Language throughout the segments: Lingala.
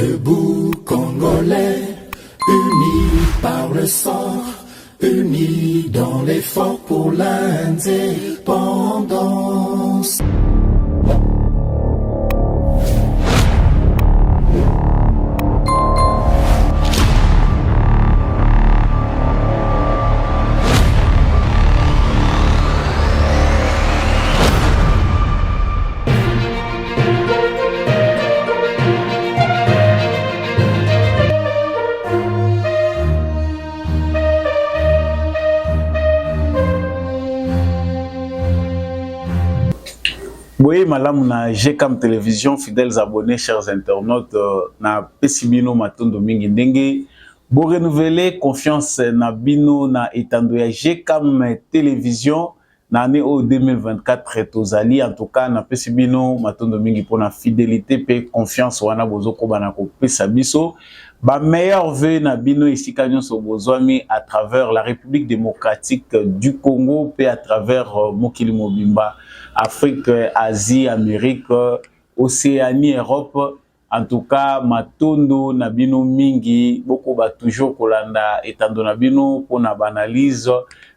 Debout Congolais, unis par le sang, unis dans l'effort pour l'indépendance. Oui, madame, na GCAM Télévision, fidèles abonnés, chers internautes, na Pesibino Matondo Mingi Ndenge, pour renouveler confiance na Bino na etando ya GCAM Télévision, na année 2024 tozali, en tout cas, na Pesibino Matondo Mingi pour la fidélité et confiance wana bozoko banako pesabiso. Ba meilleur vœu na Bino ici kanyon so bozwami à travers la République démocratique du Congo et à travers Mokili Mobimba. Afrique, Asie, Amérique, Océanie, Europe, en tout cas, matondo nabino mingi, beaucoup ba toujours kolanda etando nabino pour na analyse,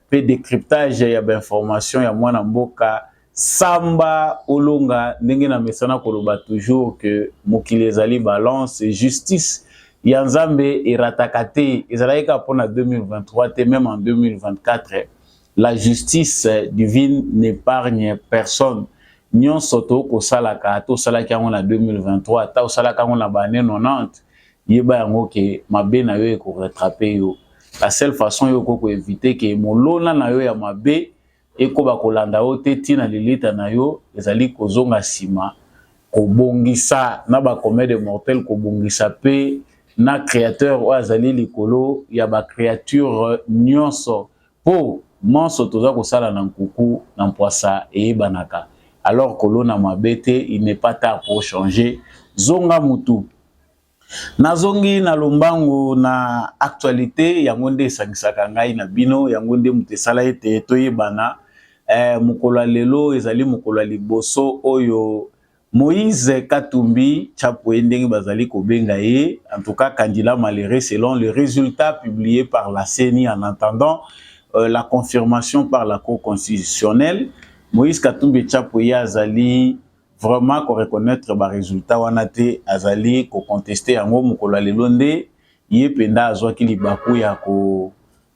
pe décryptage ya information ya mwana mboka samba olonga ndenge na mesana koloba toujours que mokili ezali balance et justice ya nzambe eratakate ezalaika pour na 2023 et même en 2024. La justice divine n'épargne personne. Nyon soto ko salaka to salaka en 2023 ta salaka en bané 90 yeba yango ke mabe na yo ko rattraper yo. La seule façon yo ko éviter que molona na yo ya mabe e ko ba kolanda o te tina lilita na yo ezali kozonga sima ko bongisa na ba comède mortel ko bongisa pe na créateur o azali likolo ya ba créature nyonso po monso toza kosala na nkuku na mpoasa et banaka. Alors que l'on a mabete, il n'est pas tard pour changer. Zonga mutu. Na zongi na lombango na actualité yangonde sangisaka ngai na bino yangonde mutesala ete toyebana mukolo lelo ezali mukolo liboso oyo Moïse Katumbi Tshapwe ndenge bazali kobenga ye, en tout cas candidat malheureux selon les résultats publiés par la CENI en attendant la confirmation par la Cour constitutionnelle. Moïse Katumbi Tshapwe azali vraiment ko reconnaître ba résultat wana te azali ko contester yango mukolo lelo nde ye penda azwaki libaku ya ko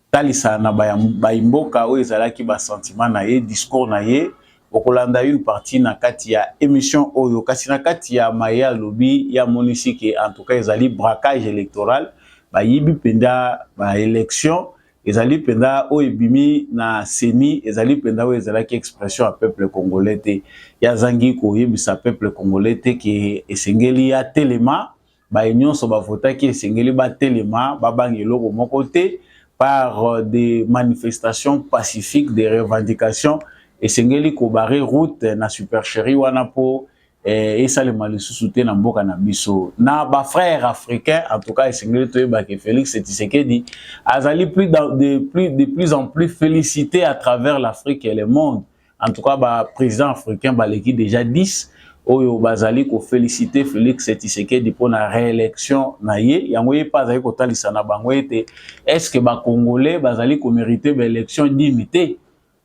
talisa na ba imboka o ezalaki ba sentiment na ye discours na ye okolanda une partie na kati ya émission oyo kasi na kati ya maya lobby ya monisike en tout cas ezali braquage électoral ba yibi penda ba élection ezali penda o ebimi na CENI ezali penda o ezalaki expression à peuple congolais te ya zangi ko yebisa peuple congolais te ke esengeli ya telema ba nyonso ba votaki esengeli ba telema ba bangelo moko te par des manifestations pacifiques, des revendications esengeli ko barrer route na supercherie wana po et ça le malisusu te na mboka na biso na ba frères africains en tout cas esengeli toyeba ke Félix Tshisekedi azali de plus en plus félicité à travers l'Afrique et le monde. En tout cas ba président africain baleki déjà 10 oyo bazali ko féliciter Félix Tshisekedi pour la réélection na ye yango ye pas azali ko talisa na bango ete est-ce que ba congolais bazali ko mériter ba élection dignité.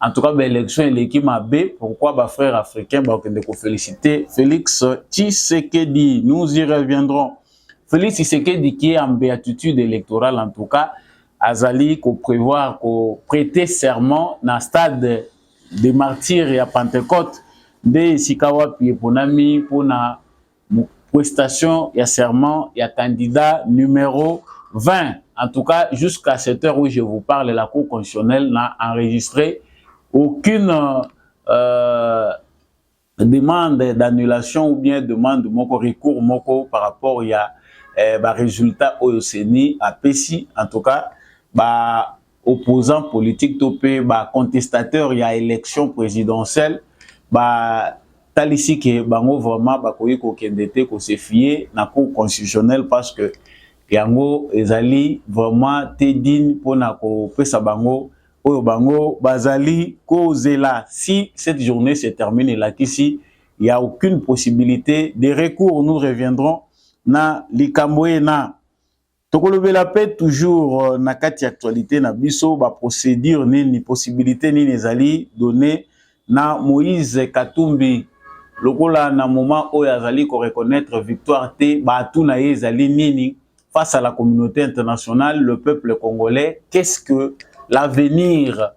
En tout cas, l'élection est l'équipe AB. Pourquoi les frères africains vont féliciter Félix Tshisekedi? Nous y reviendrons. Félix Tshisekedi qui est en béatitude électorale, en tout cas, Azali, qu'on prévoit qu'on prêter serment dans le stade des martyrs et à Pentecôte de Sikawa Pieponami pour la prestation, il y a serment, il y a candidat numéro 20. En tout cas, jusqu'à cette heure où je vous parle, la Cour constitutionnelle n'a enregistré aucune demande d'annulation ou bien demande de moko recours moko par rapport à résultat au CENI à PESI. En tout cas, opposant politique topé, contestateur il y a élection présidentielle, talisi que bango vraiment koyi ko kendete ko se fier na Cour constitutionnelle parce que yango ezali vraiment te digne pour na ko pesa bango oyo bango bazali kozela. Si cette journée se termine là qu'ici il y a aucune possibilité de recours, nous reviendrons na likambo na tokolobela pe toujours na kati actualité na biso ba procédure nini possibilité nini ezali donné na Moïse Katumbi lokola na moment oyo azali ko reconnaître victoire te ba tuna ezali nini face à la communauté internationale, le peuple congolais, qu'est-ce que l'avenir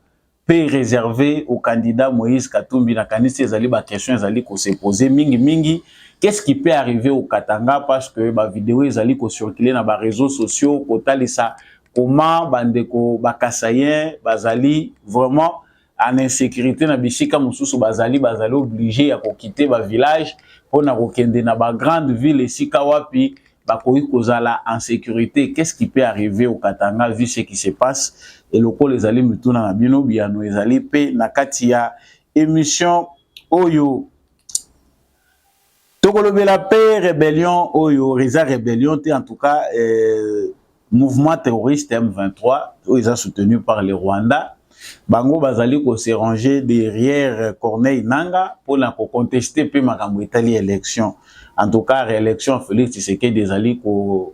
peut réserver au candidat Moïse Katumbi na kanisi ezali ba question ezali ko se poser mingi qu'est-ce qui peut arriver au Katanga parce que ba vidéo ezali ko circuler na ba réseaux sociaux kotalisa comment bandeko bakasayen bazali vraiment en insécurité na bisika mususu bazali obligé ya ko quitter ba village pona ko kende na ba grande ville esika wapi bakoki kozala en sécurité. Qu'est-ce qui peut arriver au Katanga vu ce qui se passe et loko les ali mituna na bino biano ezali pe na kati ya émission oyo tokolobela pe rébellion oyo reza rébellion te en tout cas mouvement terroriste M23 ils ont soutenu par le Rwanda bango bazali ko se ranger derrière Corneille Nangaa pour la contester pe makambo etali élection. En tout cas, réélection Félix Tshisekedi ezali ko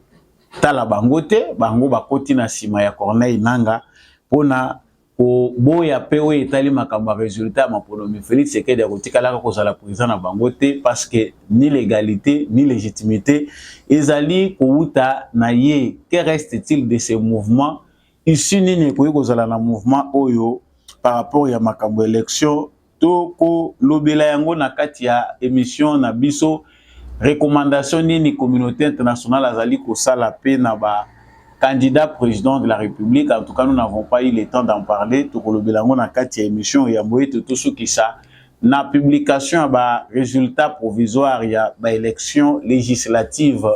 tala bangote, bango bakoti na sima ya Corneille Nangaa pona ko boya pe o etali makambo résultat maponomi Félix Tshisekedi akotikala ko sala président na bangote parce que ni légalité ni légitimité ezali ko uta na ye. Que reste-t-il de ces mouvements ici nini ko kozala na mouvement oyo par rapport ya makambo élection to ko lobela yango na kati ya émission na biso recommandation ni communauté internationale azali ko sala pe na ba candidat président de la République. En tout cas, nous n'avons pas eu le temps d'en parler. To ko lobela yango na kati ya émission ya moye to sukisa na publication ba résultat provisoire ya ba élection législative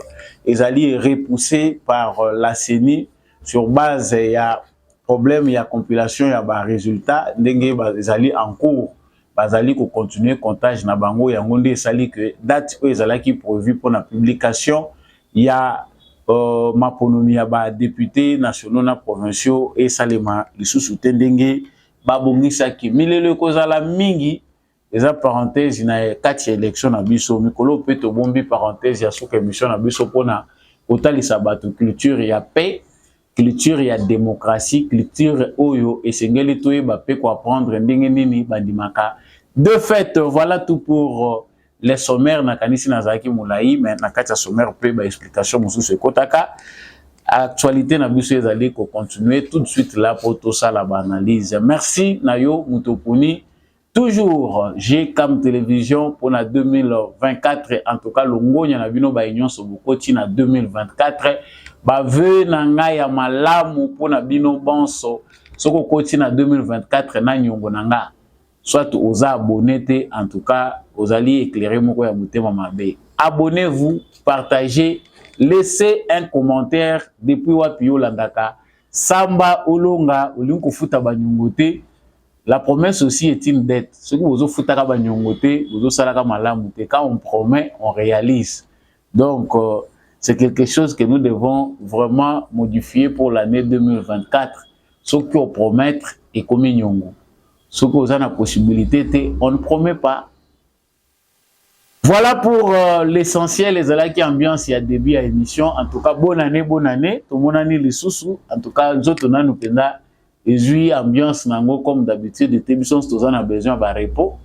ezali repoussé par la CENI sur base ya problème ya compilation ya ba résultat ndenge ezali en cours bazali ko continuer comptage na bango yango nde esali que date oyo ezalaki prévu pour la publication ya maponomi ya ba députés nationaux na provinciaux et salema lisusu te ndenge babongisaki milelo kozala mingi eza parenthèse na kati élection na biso mikolo pe to bombi parenthèse ya soka émission na biso pona kotalisa bato culture ya paix, culture ya démocratie, culture oyo esengeli toyeba pe ko apprendre ndenge nini bandimaka. De fait, voilà tout pour les sommaires na kanisi nazaki mulai mais na kati ya sommaire pe ba explication mususu ekotaka actualité na biso ezali ko continuer tout de suite là pour tout ça la analyse. Merci Nayo Mutopuni. Toujours GCAM Télévision pour la 2024 en tout cas longonya na bino ba union sobukoti na 2024 ba ve na ngai ya malamu pour na bino bonso soko koti na 2024 na nyongo na nga soit aux abonnés en tout cas aux alliés éclairés moko ya mutema mabe. Abonnez-vous, partagez, laissez un commentaire depuis wapi yo landaka samba olonga olinko futa banyongote. La promesse aussi est une dette. Ce que vous foutez à Banyongote, vous salaka malamu. Quand on promet, on réalise. Donc, c'est quelque chose que nous devons vraiment modifier pour l'année 2024. Ce qu'on promet est comme Nyongo. Ce que vous avez la possibilité, on ne promet pas. Voilà pour l'essentiel. Les alaki ambiance, il y a début à émission. En tout cas, bonne année, bonne année. Tout le monde a les sous-sous. En tout cas, nous autres, nous penda. Et puis, ambiance nango comme d'habitude, de télévision, tous on a besoin de repos.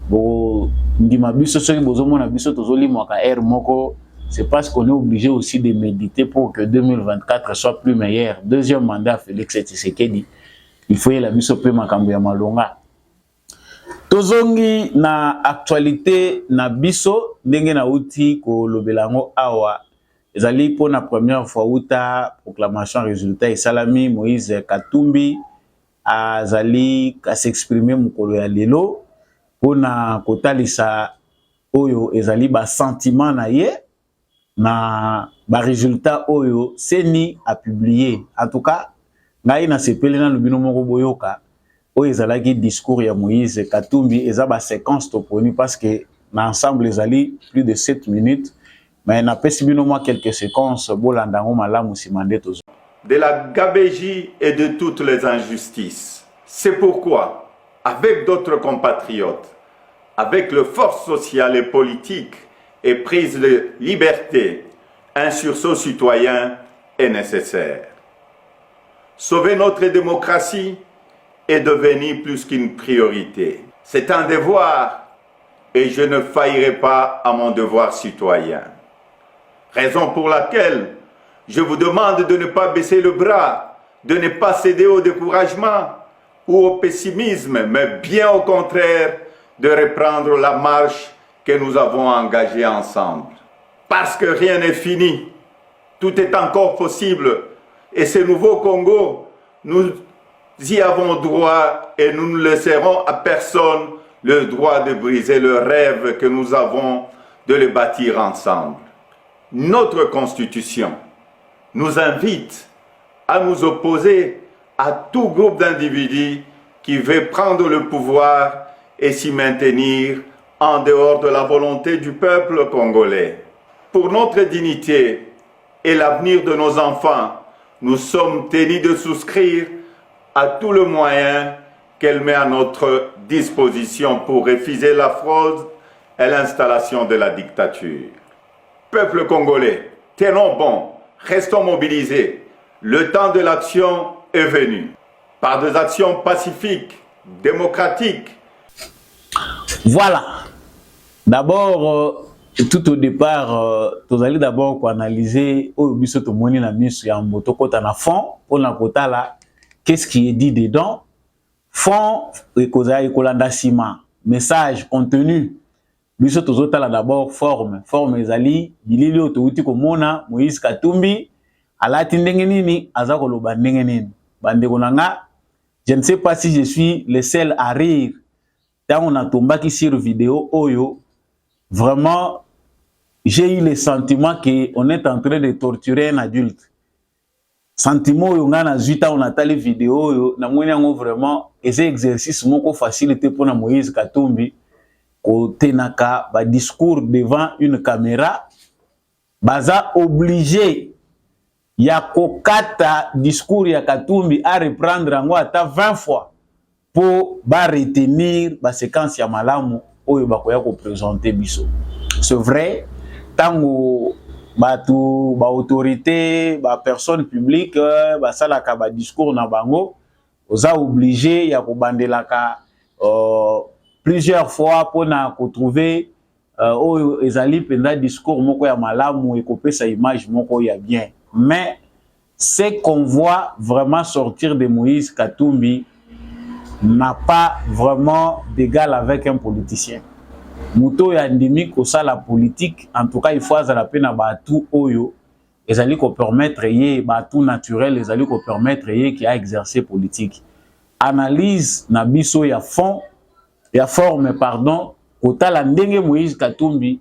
Bon, ndima biso soki bozomo na biso tozoli mwaka air moko, c'est parce qu'on est obligé aussi de méditer pour que 2024 soit plus meilleur. Deuxième mandat Félix Tshisekedi. Il faut y la biso pe makambo ya malonga. Tozongi na actualité na biso ndenge na uti ko lobelango awa. Ezali pour la première fois uta proclamation résultat et salami Moïse Katumbi azali ka s'exprimer mukolo ya lelo pona kotalisa oyo ezali ba sentiment na ye na ba résultat oyo CENI a publié. En tout cas ngai na sepeli na lubino moko boyoka oyo ezalaki discours ya Moïse Katumbi eza ba séquence toponi parce que na ensemble ezali plus de 7 minutes mais na pesi bino moi quelques séquences bolandango malamu simande tozo de la gabégie et de toutes les injustices. C'est pourquoi, avec d'autres compatriotes, avec les forces sociales et politiques et prises de liberté, un sursaut citoyen est nécessaire. Sauver notre démocratie est devenu plus qu'une priorité. C'est un devoir et je ne faillirai pas à mon devoir citoyen. Raison pour laquelle je vous demande de ne pas baisser le bras, de ne pas céder au découragement ou au pessimisme, mais bien au contraire, de reprendre la marche que nous avons engagée ensemble. Parce que rien n'est fini, tout est encore possible. Et ce nouveau Congo, nous y avons droit et nous ne laisserons à personne le droit de briser le rêve que nous avons de le bâtir ensemble. Notre Constitution nous invite à nous opposer à tout groupe d'individus qui veut prendre le pouvoir et s'y maintenir en dehors de la volonté du peuple congolais. Pour notre dignité et l'avenir de nos enfants, nous sommes tenus de souscrire à tout le moyen qu'elle met à notre disposition pour refuser la fraude et l'installation de la dictature. Peuple congolais, tenons bon, restons mobilisés. Le temps de l'action est venu. Par des actions pacifiques, démocratiques. Voilà. D'abord, tout au départ, tu allais d'abord analyser au biso to moni na misu ya mboto kota na fond, pour na kota là, qu'est-ce qui est dit dedans? Fond et causa et kolanda sima, message, contenu. Biso to zotala d'abord forme ezali bilili otouti komona Moïse Katumbi alati ndenge nini aza koloba ndenge nini. Bandeko nanga, je ne sais pas si je suis le seul à rire. Tant on a tombé sur vidéo oyo, vraiment j'ai eu le sentiment qu'on est en train de torturer un adulte. Sentiment oyo nga na zuita on a tali vidéo oyo na mweni yango vraiment ese exercice moko facilité pour na Moïse Katumbi ko tenaka ba discours devant une caméra baza obligé ya kokata discours ya Katumbi à reprendre yango ata 20 fois pour ba retenir ba séquence ya malamu oyo bakoya ko présenter biso. C'est vrai, tango batu ba autorité ba personne publique ba salaka ba discours na bango oza obligé ya ko bandelaka plusieurs fois pour na retrouver oyo ezali penda discours moko ya malamu et kopesa image moko ya bien. Mais ce qu'on voit vraiment sortir de Moïse Katumbi n'a pas vraiment d'égal avec un politicien. Muto ya ndimi ko sa la politique, en tout cas il faut azala pena batu oyo ezali ko permettre ye batu naturel ezali ko permettre ye qui a exercé politique. Analyse na biso ya fond ya forme pardon kotala ndenge Moïse Katumbi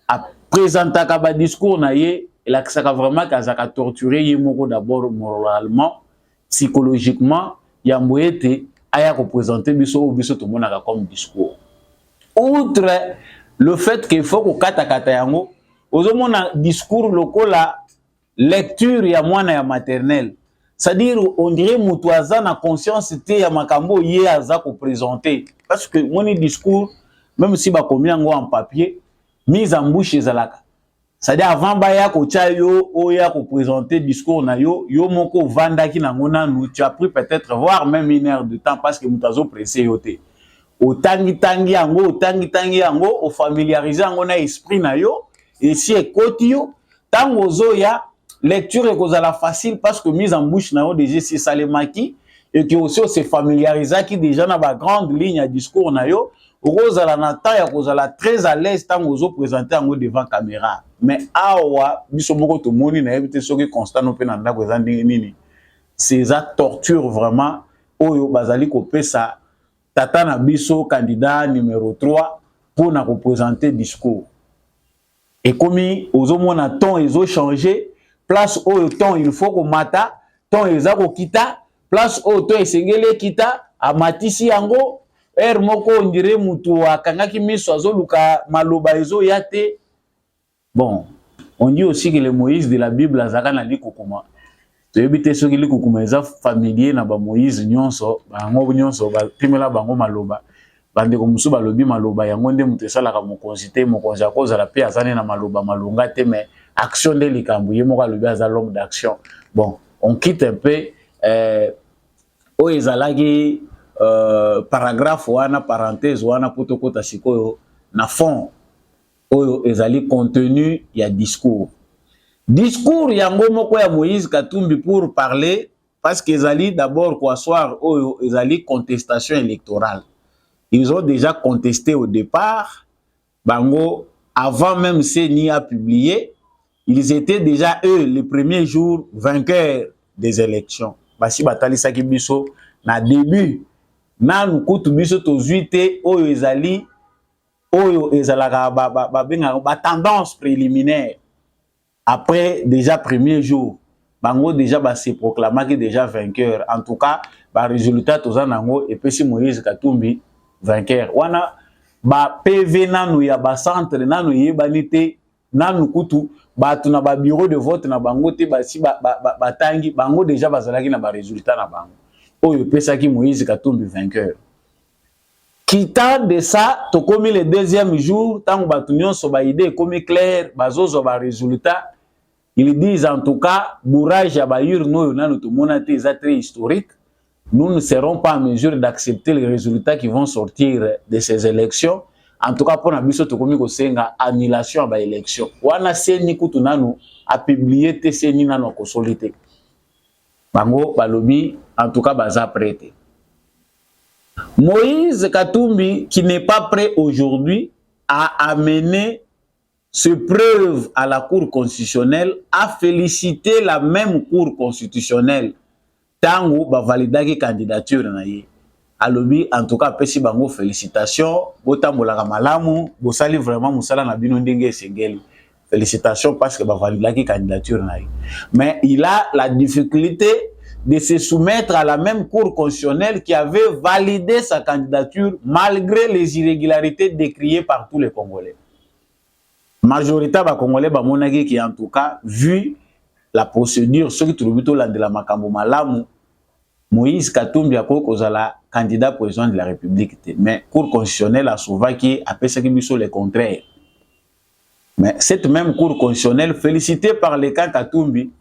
a présenté ba discours na ye et là ça vraiment kazaka torturer ye moko d'abord moralement, psychologiquement ya mboete aya ko présenter biso to monaka comme discours. Outre le fait qu'il faut qu'on kata yango, ozomona discours lokola lecture ya mwana ya maternelle. C'est-à-dire on dirait mutuaza na conscience te ya makambo ye aza ko présenter parce que mon discours même si ba komi yango en papier mise en bouche ezalaka. C'est-à-dire avant baya ko tia yo oya ko présenter discours na yo moko vanda ki nango nanu tu as pris peut-être voire même 1 heure de temps parce que mutazo pressé yo te. Otangi tangi yango o familiariser yango na esprit na yo et si ekoti yo tango zoya lecture ekozala facile parce que mise en bouche na yo déjà c'est salemaki et que aussi se familiariser qui déjà na ba grande ligne à discours na yo okozala na temps ya kozala très à l'aise tango zo présenter yango devant caméra. Mais awa biso moko to moni na yebite soki constant no pe na ndako eza ndenge nini c'est ça torture vraiment oyo bazali ko pesa tata na biso candidat numéro 3 pour na représenter discours. Et comme ozomona temps ezo changer, place au temps il faut ko mata, temps ezako kita, place au temps esengele kita, amatisi yango, moko on dirait mutu akangaki miso azoluka maloba ezo yate. Bon, on dit aussi que le Moïse de la Bible azaka na likokoma. Tu ebite soki likokoma eza familier na ba Moïse nyonso, bango nyonso ba primela bango maloba. Bande ko musu balobi maloba yango nde mutu esalaka mokonzi te mokonzi akozala pe azane na maloba malonga te mais action de likambo yemoko le baza l'homme d'action. Bon, on quitte un peu o ezalaki paragraphe wana parenthèse wana potokota sikoyo na fond oyo ezali contenu ya discours yango moko ya Moïse Katumbi pour parler parce que ezali d'abord quoi soir oyo ezali contestation électorale. Ils ont déjà contesté au départ bango avant même CENI a publié, ils étaient déjà eux les premiers jours vainqueurs des élections. Basi batali saki biso na début nanu kutu biso tozuite oyo ezali oyo ezalaka ba tendance préliminaire. Après déjà premier jour bango déjà ba se proclamaki déjà vainqueur. En tout cas ba résultat tozanango et puis Moïse Katumbi vainqueur. Wana ba PV nanu ya ba centre nanu yebanite nanu kutu batu na ba bureau de vote na bango te basi batangi bango déjà bazalaki na ba résultat na bango. Oyo pesaki Moïse Katumbi vainqueur. Quittant de ça, to komi le deuxième jour, tant que batu nyonso ba idée komi clair, bazozo ba résultat, ils disent en tout cas bourrage ya ba urno nanu to monate eza très historique. Nous ne serons pas en mesure d'accepter les résultats qui vont sortir de ces élections. En tout cas, pour la biso tokomi ko senga annulation ba élection. Wana seni kutu nanu a publié te seni nanu ko solité. Bango balobi en tout cas baza prêté. Moïse Katumbi qui n'est pas prêt aujourd'hui à amener ce preuve à la Cour constitutionnelle a félicité la même Cour constitutionnelle. Tango ba validaki candidature na ye. Alobi en tout cas pesi bango félicitations, botambolaka malamu, bosali vraiment musala na bino ndenge esengeli. Félicitations parce que ba validaki candidature na ye. Mais il a la difficulté de se soumettre à la même Cour constitutionnelle qui avait validé sa candidature malgré les irrégularités décriées par tous les Congolais. Majorité ba Congolais ba monaki qui en tout cas vu la procédure, ce qui trouve tout là de la makambo malamu, Moïse Katumbi a kozala candidat président de la République. Mais Cour constitutionnelle a souvent qui a fait le contraire. Mais cette même Cour constitutionnelle, félicitée par les camps Katumbi,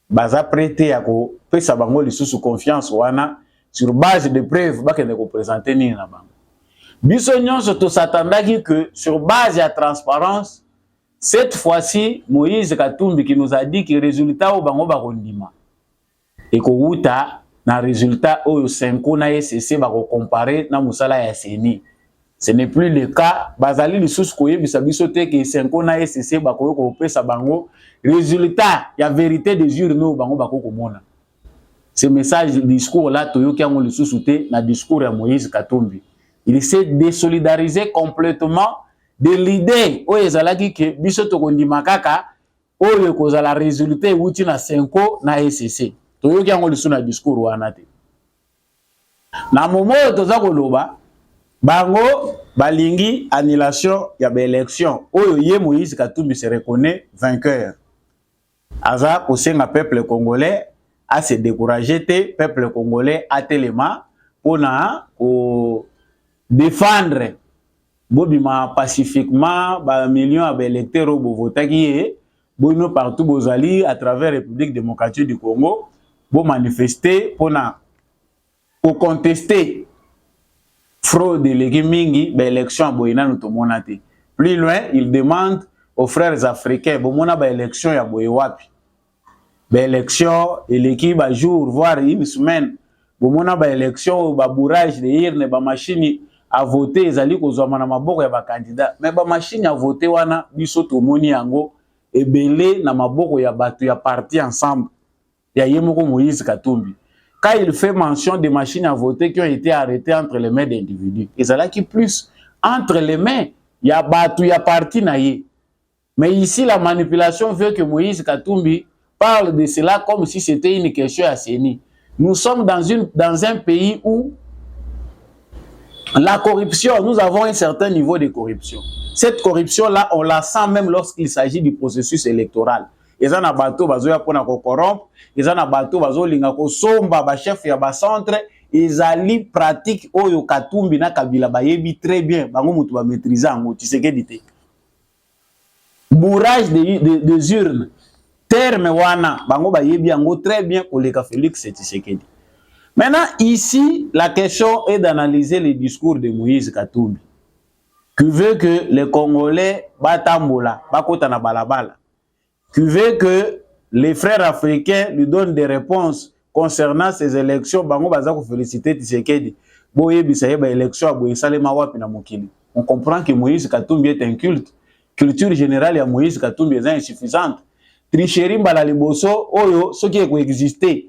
baza prêté à ko pesa bango lisusu confiance wana sur base de preuves ba kende ko présenter ni na bango. Biso nyonso to s'attendaki que sur base de transparence cette fois-ci, Moïse Katumbi qui nous a dit que le résultat au bango ba kondima. Et ko wuta na résultat au 5 na SCC ba ko comparer na musala ya CENI. Ce n'est plus le cas. Bazali lisusu ko yebisa biso te que 5 na SCC ba ko pesa bango résultat ya vérité des urnes bango ba ko mona. Ce message discours là toyoki yango lisusu te na discours ya Moïse Katumbi. Il s'est désolidarisé complètement de l'idée oyo ezalaki ke biso tokondima kaka oyo kozala résultat wuti na 5 na SCC. Toyoki yango lisusu na discours wana te. Na moment toza koloba bango balingi annulation ya ba élection oyo ye Moïse Katumbi se reconnaît vainqueur. Aza kosenga peuple congolais a se décourager te peuple congolais a telema pona ko défendre bobima pacifiquement ba millions d'électeurs bo votaki bono partout bozali à travers la République démocratique du Congo bo manifester pona ko contester fraude de mingi ba élection boyina no tomonate. Plus loin, il demande aux frères africains bomona ba élection ya boye wapi. Ba élection et l'équipe ba jour voire une semaine bomona ba élection ba bourrage de urne ba machine à voter ezali kozwa na maboko ya ba candidat mais ba machine à voter wana biso tomoni yango ebele na maboko ya batu ya parti ensemble ya yemoko Moïse Katumbi. Quand il fait mention des machines à voter qui ont été arrêtées entre les mains d'individus, ezalaki plus entre les mains ya batu ya parti na ye. Mais ici la manipulation veut que Moïse Katumbi parle de cela comme si c'était une question à CENI. Nous sommes dans un pays où la corruption, nous avons un certain niveau de corruption. Cette corruption-là, on la sent même lorsqu'il s'agit du processus électoral. Ils ont un bateau, ils ont corrompre, ils ont un bateau, ils ont somba, ba chef ya ba centre, ils ont pratique oyo Katumbi na Kabila ba yebi très bien, bango mutu ba maîtriser ango Tshisekedi te. bourrage des urnes. Terme wana, bango ba yebi yango très bien pour le Félix Tshisekedi. Maintenant, ici, la question est d'analyser les discours de Moïse Katumbi, qui veut que les Congolais batambola, bakota na balabala, qui veut que les frères africains lui donnent des réponses concernant ces élections. Bango baza ko féliciter Tshisekedi. Boye bisaye ba élection a boye salema wapi na mokili. On comprend que Moïse Katumbi est un culte. Culture générale ya Moïse Katumbi est insuffisante. Tricherie mbala liboso oyo soki eko exister.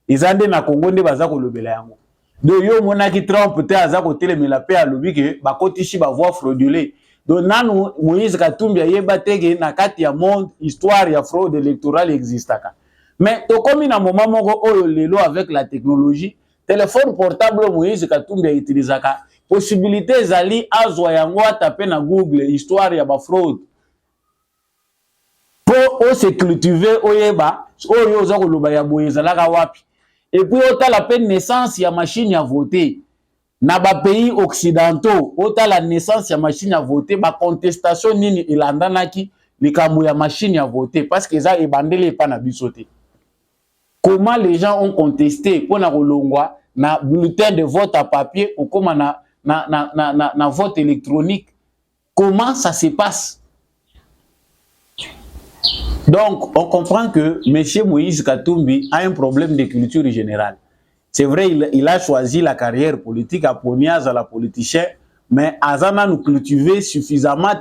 Ezande na Congo nde baza ko lobela yango. Do yo monaki Trump te aza ko telemela pe alobi ke bakotisi ba voix fraudulée. Donc nanu Moïse Katumbi ayeba teke na kati ya monde histoire ya fraude électorale existaka. Mais to komi na moment moko oyo lelo avec la technologie, téléphone portable Moïse Katumbi utilisaka, possibilité ezali azwa yango taper na Google histoire ya ba fraude. Pour se cultiver oyeba oyo za ko loba ya boye zalaka wapi. Et puis autant la peine naissance ya machine à voter. Na ba pays occidentaux, autant la naissance ya machine à voter, ba contestation nini ilandanaki likambo ya machine à voter parce que ça ebandele pa na bisoté. Comment les gens ont contesté pour na kolongwa na bulletin de vote à papier ou comment na vote électronique. Comment ça se passe? Donc, on comprend que M. Moïse Katumbi a un problème de culture générale. C'est vrai, il a choisi la carrière politique à poniaz à la politicien, mais Azana nous cultiver suffisamment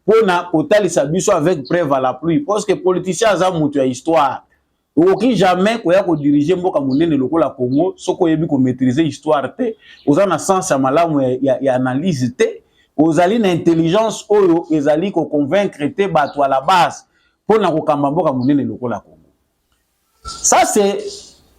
pour na total sabiso avec preuve à la pluie. Parce que politicien Azana moutu à histoire. Aucun jamais qu'on a dirigé mboka munene loko la Congo, soko yebi ko maîtriser histoire te, ozana sens ya malamu ya analyse te, ozali na intelligence oyo ezali ko convaincre te bato à la base. Pour na kokamba mboka munene lokola Congo. Ça c'est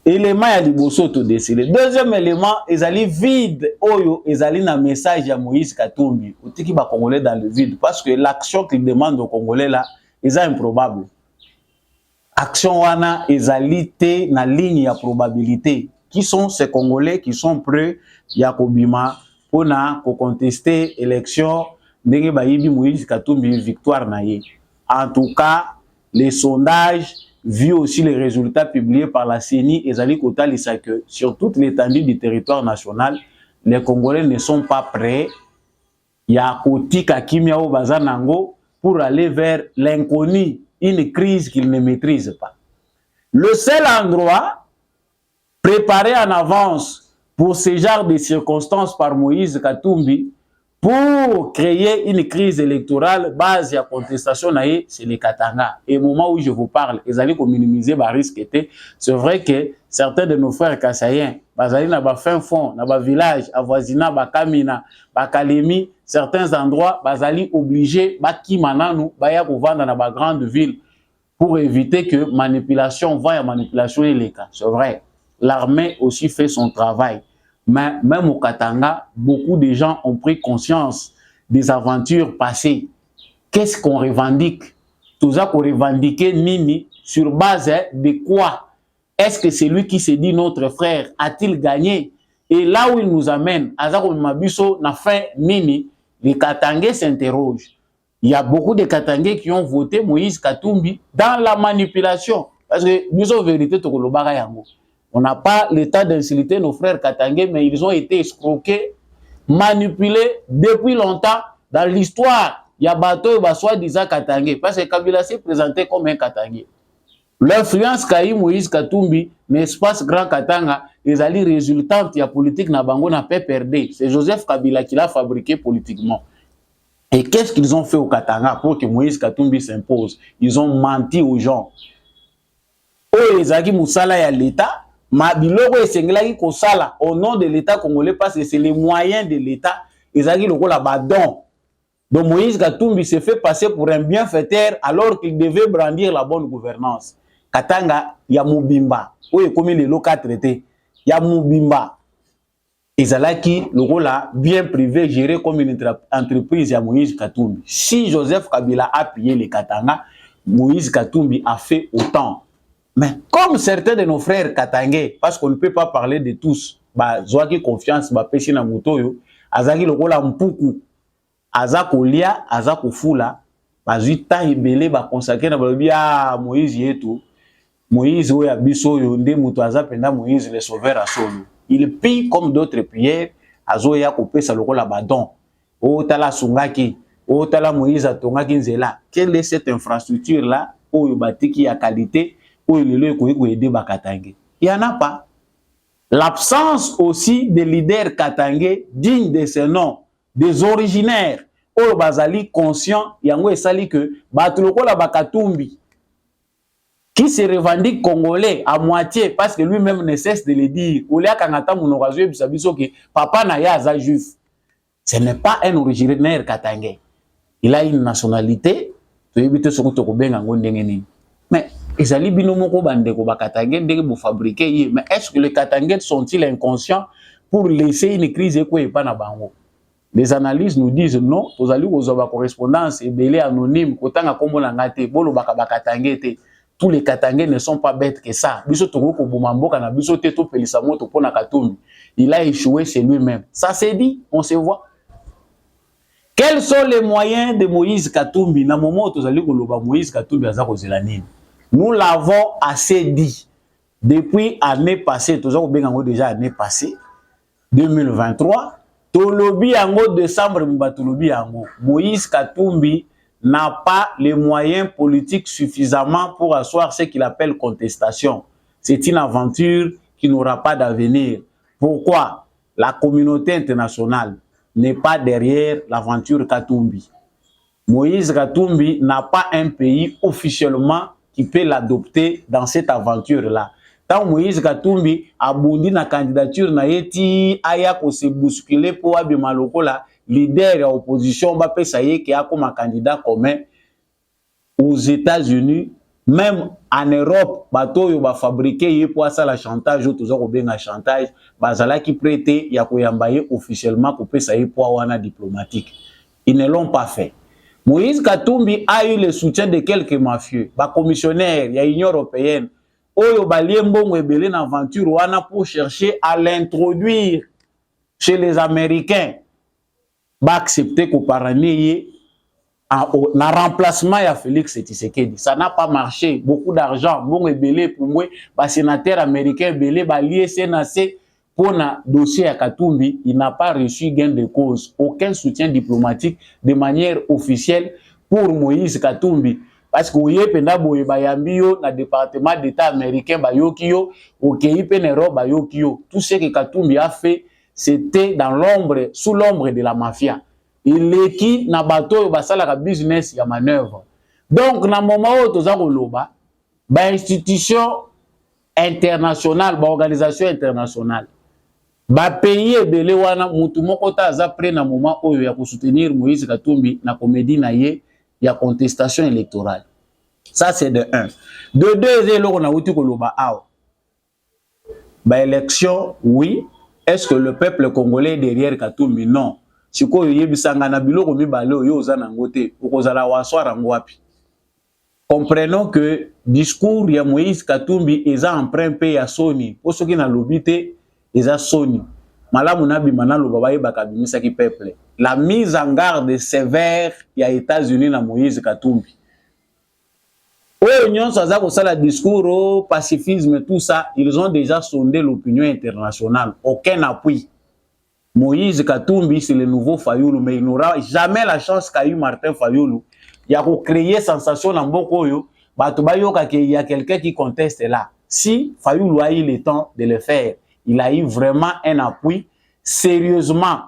élément ya liboso to décider. Deuxième élément, ezali vide oyo ezali na message ya Moïse Katumbi. Otiki ba Congolais dans le vide parce que l'action qu'il demande aux Congolais là est improbable. Action wana ezali te na ligne ya probabilité. Qui sont ces Congolais qui sont prêts ya kobima pour na ko contester élection ndenge ba yibi Moïse Katumbi victoire na ye. En tout cas, les sondages, vu aussi les résultats publiés par la CENI, et Zali Kotal, c'est que sur toute l'étendue du territoire national, les Congolais ne sont pas prêts. Il y a Kotika Kimia au Bazanango pour aller vers l'inconnu, une crise qu'ils ne maîtrisent pas. Le seul endroit préparé en avance pour ce genre de circonstances par Moïse Katumbi, pour créer une crise électorale, base à contestation, c'est les Katanga. Et au moment où je vous parle, ils allaient minimiser les risques. C'est vrai que certains de nos frères kassaïens, ils allaient dans fin fond, dans les villages, avoisinants, Kamina, Kalemi, certains endroits, ils allaient obligés, Kimananou, pour vendre dans les grandes villes, pour éviter que manipulation, manipulation les cas. C'est vrai. L'armée aussi fait son travail. Mais même au Katanga, beaucoup de gens ont pris conscience des aventures passées. Qu'est-ce qu'on revendique? Tout ça qu'on revendique, Nini, sur base de quoi? Est-ce que c'est lui qui se dit notre frère a-t-il gagné? Et là où il nous amène, Azako Mabiso n'a fait Nini, les Katangais s'interrogent. Il y a beaucoup de Katangais qui ont voté Moïse Katumbi dans la manipulation. Parce que nous avons vérité, on n'a pas l'état d'insulter nos frères Katangais, mais ils ont été escroqués, manipulés depuis longtemps dans l'histoire. Il y a bateau et soi-disant Katangais, parce que Kabila s'est présenté comme un Katangais. L'influence qu'a eu Moïse Katumbi, l'espace Grand Katanga, les alliés résultantes de la politique n'a pas perdu. C'est Joseph Kabila qui l'a fabriqué politiquement. Et qu'est-ce qu'ils ont fait au Katanga pour que Moïse Katumbi s'impose? Ils ont menti aux gens. Oh, les Zaki Moussala et l'État, ma biloko esengeli ko sala au nom de l'État congolais parce que c'est les moyens de l'État. Ezaki loko la badon. Donc Moïse Katumbi s'est fait passer pour un bienfaiteur alors qu'il devait brandir la bonne gouvernance. Katanga ya Mubimba. Oye comme les locaux traités. Ya Mubimba. Ezalaki loko la bien privé géré comme une entreprise ya Moïse Katumbi. Si Joseph Kabila a pillé les Katanga, Moïse Katumbi a fait autant. Mais comme certains de nos frères Katangais, parce qu'on ne peut pas parler de tous, bah, zoaki confiance, bah, péché na mutoyo, azaki lokola mpuku, azako lia, azako fula, bazui temps ebele ba consacrer na balobi ah Moïse yetu Moïse oya biso yo nde muto aza penda Moïse le sauveur à solo. Il prie comme d'autres prières azoya kopesa lokola badon. O tala sungaki, o tala Moïse atongaki nzela. Quelle est cette infrastructure là oyo batiki ya qualité oyo lelo ekoki aider bakatange? Il y en a pas. L'absence aussi des leaders katangais dignes de ce nom, des originaires oyo bazali conscient yango esali que bato lokola bakatumbi qui se revendique congolais à moitié parce que lui-même ne cesse de le dire. Olia kangata munokazwe bisabiso que papa na ya aza juif. Ce n'est pas un originaire katangais. Il a une nationalité. Tu évite ce que tu as dit. Mais ezali bino moko bandeko bakatangais ndenge bo fabriquer ye. Mais est-ce que les katangais sont-ils inconscients pour laisser une crise ekwe pa na bango? Les analyses nous disent non. Tozali kozwa correspondance ebele anonyme kotanga kombo na ngate bolo bakatangais te. Tous les Katangais ne sont pas bêtes que ça. Il a échoué chez lui-même. Ça c'est dit, on se voit. Quels sont les moyens de Moïse Katumbi? Nous l'avons assez dit. Depuis l'année passée, déjà l'année passée, 2023, Tolobi Ango décembre, Moïse Katumbi n'a pas les moyens politiques suffisamment pour asseoir ce qu'il appelle contestation. C'est une aventure qui n'aura pas d'avenir. Pourquoi? La communauté internationale n'est pas derrière l'aventure Katumbi. Moïse Katumbi n'a pas un pays officiellement qui peut l'adopter dans cette aventure-là. Tant Moïse Katumbi a bondi na candidature na yeti aya ko se bousculer pour abimalokola leader de l'opposition Mbappé Saye qui a comme candidat commun aux États-Unis, même en Europe, bateau yo ba fabriquer pour ça la chantage ou toujours bien un chantage, bazala qui prêté ya ko yambaye officiellement pour Saye pour wana diplomatique. Ils ne l'ont pas fait. Moïse Katumbi a eu le soutien de quelques mafieux, ba commissionnaires, il y a l'Union européenne, oyo baliembo ebele na aventure wana pour chercher à l'introduire chez les Américains. Va accepter qu'au paranier na remplacement ya Félix Tshisekedi. Ça n'a pas marché. Beaucoup d'argent, bon et belé pour moi, ba sénateur américain belé ba lié CNC pour na dossier à Katumbi, il n'a pas reçu gain de cause, aucun soutien diplomatique de manière officielle pour Moïse Katumbi. Parce que oye penda boye bayambi yo na département d'état américain bayoki yo, okei penero bayoki yo. Tout ce que Katumbi a fait, c'était dans l'ombre, sous l'ombre de la mafia. Il est qui na bateau basala ka business ya manœuvre. Donc na moment où toza koloba, ba institution internationale, ba organisation internationale, ba pays ebele wana mutu moko ta za près na moment oyo ya ko soutenir Moïse Katumbi na comédie na ye ya contestation électorale. Ça c'est de 1. De 2 eloko na uti koloba awa. Ba élection oui. Est-ce que le peuple congolais est derrière Katumbi? Non. Si ko yebisanga na biloko mibale oyo ozana ngote, okozala waswara ngwapi. Comprenons que discours ya Moïse Katumbi eza emprunt pe ya soni. Po soki na lobité eza soni. Malamu na bimana lo babaye bakabimisa ki peuple. La mise en garde sévère ya États-Unis na Moïse Katumbi. Oyo nyonso aza kosala discours pacifisme tout ça, ils ont déjà sondé l'opinion internationale. Aucun appui. Moïse Katumbi, c'est le nouveau Fayoulou, mais il n'aura jamais la chance qu'a eu Martin Fayoulou. Il a créé sensation dans Bokoyo. Il y a quelqu'un qui conteste là. Si Fayoulou a eu le temps de le faire, il a eu vraiment un appui sérieusement.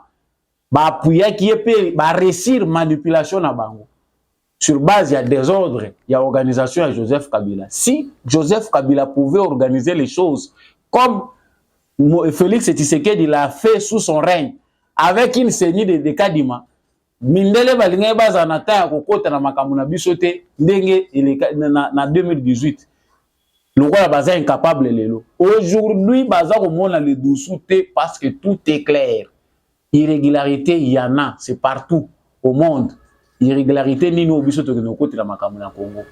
Appuyer qui est réussir manipulation à Bango. Sur base, il y a des ordres, il y a organisation à Joseph Kabila. Si Joseph Kabila pouvait organiser les choses comme Félix Tshisekedi l'a fait sous son règne, avec une saignée de Kadima, Mindele balinga baza na ta kokota na makambo na bisote ndenge na 2018. Le roi baza incapable lelo. Aujourd'hui baza komona le dessous parce que tout est clair. Irrégularité il y en a, c'est partout au monde. Irrégularité ni no bisote ke no côté la makambo na Congo.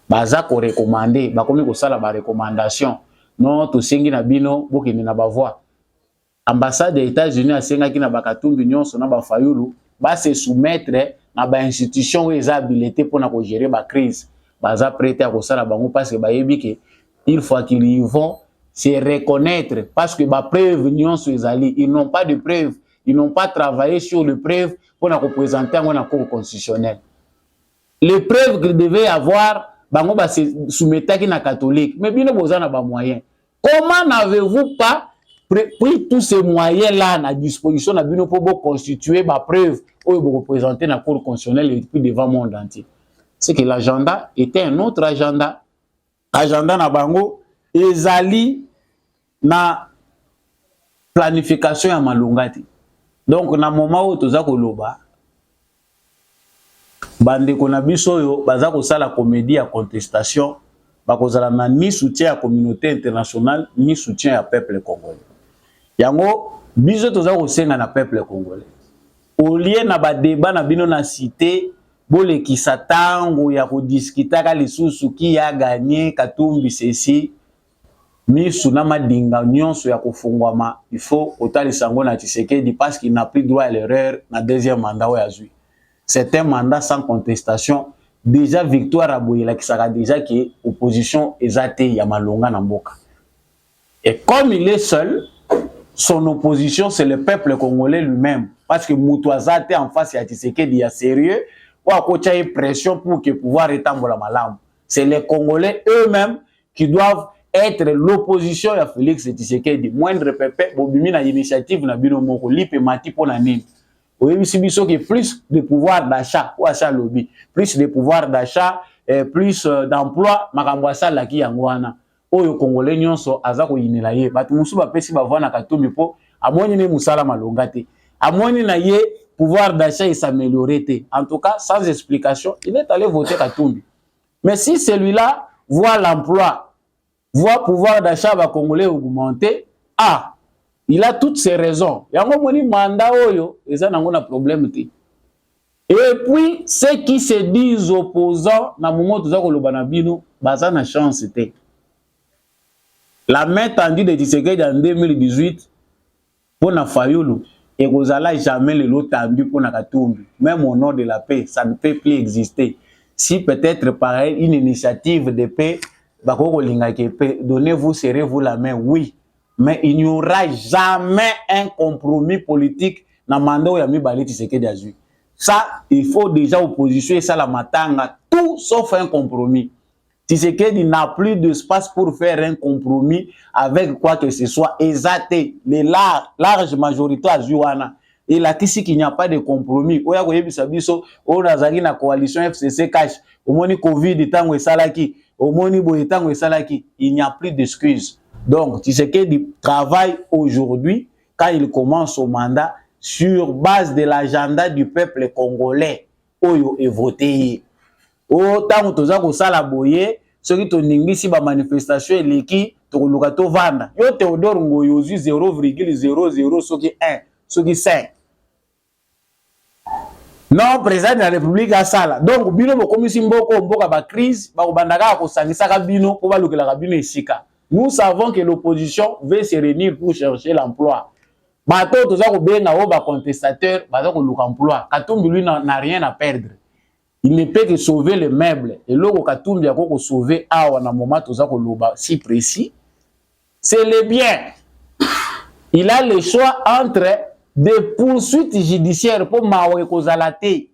Baza ko recommander, ba komi ko sala ba recommandation. Non to sengi na bino bokeni na ba voix. Ambassade des États-Unis a senga ki na Bakatumbi nyonso na ba Fayulu ba se soumettre na ba institution oyo eza habilité mpona kogérer ba crise baza prêté à kosala bango parce que bayebi ke il faut qu'ils vont se reconnaître parce que ba preuve nyonso ezali, ils n'ont pas de preuve, ils n'ont pas travaillé sur les preuves mpona koprésenter yango na cour constitutionnelle. Les preuves qu'ils devaient avoir bango ba se soumettaki na catholique, mais bino boza na ba moyens. Comment n'avez-vous pas pris tous ces moyens-là à disposition na bino pour constituer ba preuve ou pour représenter la cour constitutionnelle et puis devant le monde entier? C'est que l'agenda était un autre agenda. Agenda na bango ezali na planification ya malungati. Donc na moment où toza koloba bande ko na biso yo baza ko sala comédie à contestation bakozala na ni soutien à communauté internationale ni soutien à peuple congolais. Yango biso toza ko senga na peuple congolais. Au lieu na ba débat na bino na cité bolekisa tango ya kodiscuter ka lisusu ki a gagné Katumbi ceci misu na madinga nyonso ya kofungwama, il faut otalisa ngo na Tshisekedi parce qu'il n'a plus droit à l'erreur na deuxième mandat ou azui. C'est un mandat sans contestation. Déjà victoire à Boyela qui sera déjà que opposition ezate ya malonga na mboka. Et comme il est seul, son opposition c'est le peuple congolais lui-même parce que Moutouazate en face ya Tshisekedi ya sérieux ou à côté pression pour que pouvoir étendre la malam. C'est les Congolais eux-mêmes qui doivent être l'opposition à Félix Tshisekedi. Moindre pépé bobimi na initiative na bino moko lipe mati pona nini. Oui, que plus de pouvoir d'achat ou achat lobby, plus de pouvoir d'achat, plus d'emploi, makambwasa la ki yangwana. Oyo Congolais nyonso aza ko yinela ye. Batu musu ba pesi ba vana Katumbi po amoni ne musala malonga te. Amoni na ye pouvoir d'achat s'améliorer te. En tout cas, sans explication, il est allé voter Katumbi. Mais si celui-là voit l'emploi, voit pouvoir d'achat ba Congolais augmenter, il a toutes ses raisons. Yango moni mandat oyo eza nango na problème te. Et puis ceux qui se disent opposants na moment toza koloba na bino baza na chance te. La main tendue de Tshisekedi en 2018 pour na Fayulu et kozala jamais le lot tendu pour na Katumbi. Même au nom de la paix, ça ne peut plus exister. Si peut-être pareil une initiative de paix bakoko linga ke paix, donnez-vous serrez-vous la main, oui. Mais il n'y aura jamais un compromis politique dans le mandat où il y a mis Balé Tshisekedi azui. Ça, il faut déjà opposition et ça la matanga, tout sauf un compromis. Tshisekedi n'a plus d'espace pour faire un compromis avec quoi que ce soit. Exacté, les large majorité à Zouana. Et là, ici qu'il n'y a pas de compromis. Oya koyebi sabiso, orazagi na coalition FCC cash. Au moni Covid tango et salaki, au moni boye tango et salaki, il n'y a plus d'excuses. Donc, Tshisekedi travaille aujourd'hui, quand il commence au mandat, sur base de l'agenda du peuple congolais. Oyo est voté. Autant que toza ko sala boye, ceux qui toningisi ba manifestation eleki, to luka to vanda. Yo Théodore Ngoyozu 0,00 soki 1, soki 5. Non, président de la République a sala. Donc, bino bo komisi mboko mboka ba crise, ba obandaka ko sangisaka bino po ba lukela bino esika. Nous savons que l'opposition veut se réunir pour chercher l'emploi. Bato toza ko benga o ba contestateur, baza ko luka emploi. Katumbi lui n'a rien à perdre. Il ne peut que sauver les meubles. Et logo Katumbi a ko sauver awa na moment toza ko loba si précis. C'est le bien. Il a le choix entre des poursuites judiciaires pour mawe kozalate.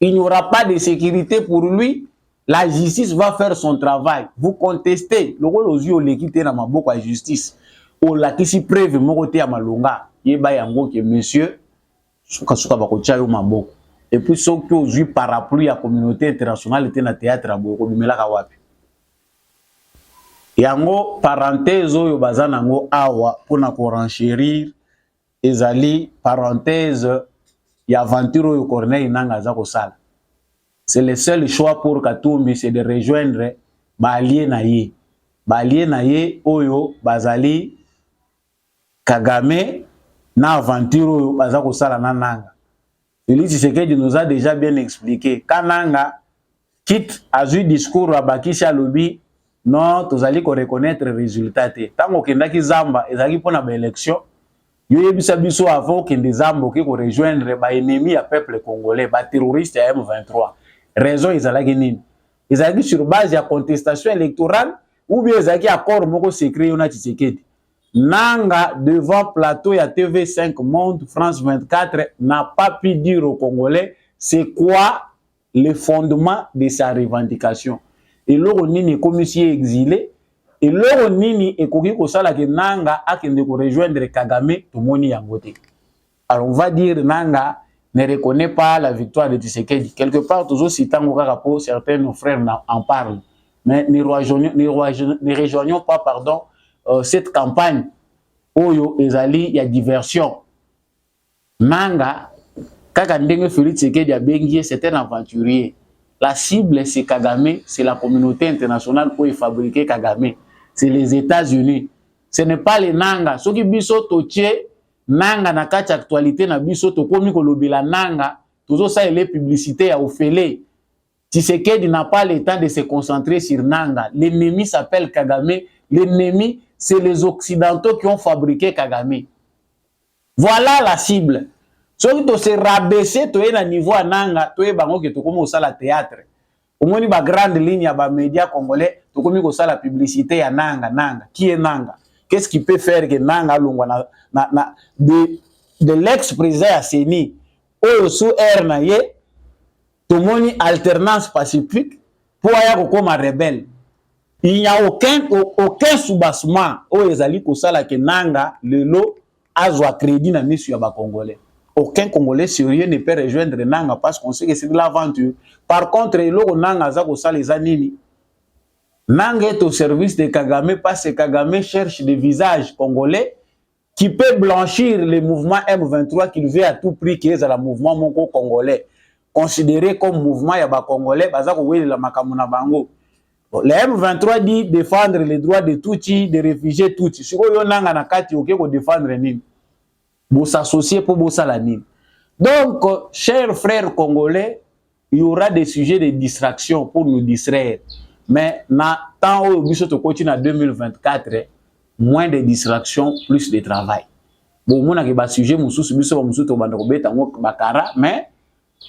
Il n'y aura pas de sécurité pour lui. La justice va faire son travail. Vous contestez. Le rôle aux yeux, l'équité n'a pas beaucoup à justice. Ou la qui s'y preuve, mon côté à malonga. Yeba yango que monsieur, souka bako chayo maboko. Et puis, ceux qui ont joué parapluie à la communauté internationale étaient dans le théâtre à Boyko, Bimela Kawapi. Yango, parenthèse, oyo bazanango awa, pour na renchérir, ezali, parenthèse, y aventure oyo Corneille Nanga zako sala. C'est le seul choix pour Katumbi, c'est de rejoindre Balie Naye. Balie Naye, oyo, bazali, Kagame, na aventure oyo, bazako sala na Nanga. Félix Tshisekedi nous a déjà bien expliqué. Quand Nanga quitte à ce discours à Bakisha Lobby, non, tu allez reconnaître le résultat. Tant que Zamba, ils allaient pour l'élection, yo yebisa biso avant que des armes qui rejoindre ba ennemi à peuple congolais, ba terroriste à M23. Raison ezalaki nini? Ezalaki sur base ya contestation électorale ou bien ezalaki accord moko secret yona Tshisekedi. Nanga devant plateau ya TV5 Monde France 24 n'a pas pu dire aux Congolais c'est quoi le fondement de sa revendication. Et loro nini commissaire exilé et loro nini ekoki kosala ke Nanga akende ko rejoindre Kagame tomoni yango te. Alors on va dire Nanga ne reconnaît pas la victoire de Tshisekedi. Quelque part toujours citant rapport certains nos frères en parlent. Mais ne rejoignons pas pardon cette campagne oyo ezali ya diversion. Nanga kaka ndenge Félix Tshisekedi abengi c'est un aventurier. La cible c'est Kagame, c'est la communauté internationale où est fabriqué Kagame. C'est les États-Unis. Ce n'est pas les Nanga. Ceux qui biso toche Nanga na kati actualité na biso to komi ko lobela Nanga, toujours ça les publicités à Ophélie. Tshisekedi n'a pas le temps de se concentrer sur Nanga. L'ennemi s'appelle Kagame. L'ennemi, c'est les Occidentaux qui ont fabriqué Kagame. Voilà la cible. Si tu se rabaisser, tu es à niveau à Nanga, tu es bango que tu commences à la théâtre. Au moins, il y a une grande ligne à médias congolais, tu commences à la publicité à Nanga. Nanga. Qui est Nanga? Qu'est-ce qui peut faire que Nanga de l'ex-président Asseni, ou sous Ernaye, tout le monde alternance pacifique pour aller comme un rebelle. Il n'y a aucun soubassement où les alliés que Nanga, le lot, a joué crédit dans les Congolais. Aucun Congolais sérieux ne peut rejoindre Nanga parce qu'on sait que c'est de l'aventure. Par contre, le Nanga a les animi. Nanga est au service de Kagame parce que Kagame cherche des visages congolais qui peut blanchir le mouvement M23 qu'il veut à tout prix qui est à la mouvement Moko congolais. Considéré comme mouvement Yaba congolais, la Makamuna Bango. Le M23 dit défendre les droits de Tutsi, des réfugiés Tutsi. Si vous avez nakati ok défendre nini, vous s'associer pour bossa la nini. Donc, chers frères congolais, il y aura des sujets de distraction pour nous distraire. Mais na temps où biso to continue en 2024, moins de distraction, plus de travail. Bon, mon a sujet mususu biso mususu to banda ko beta ngo bakara, mais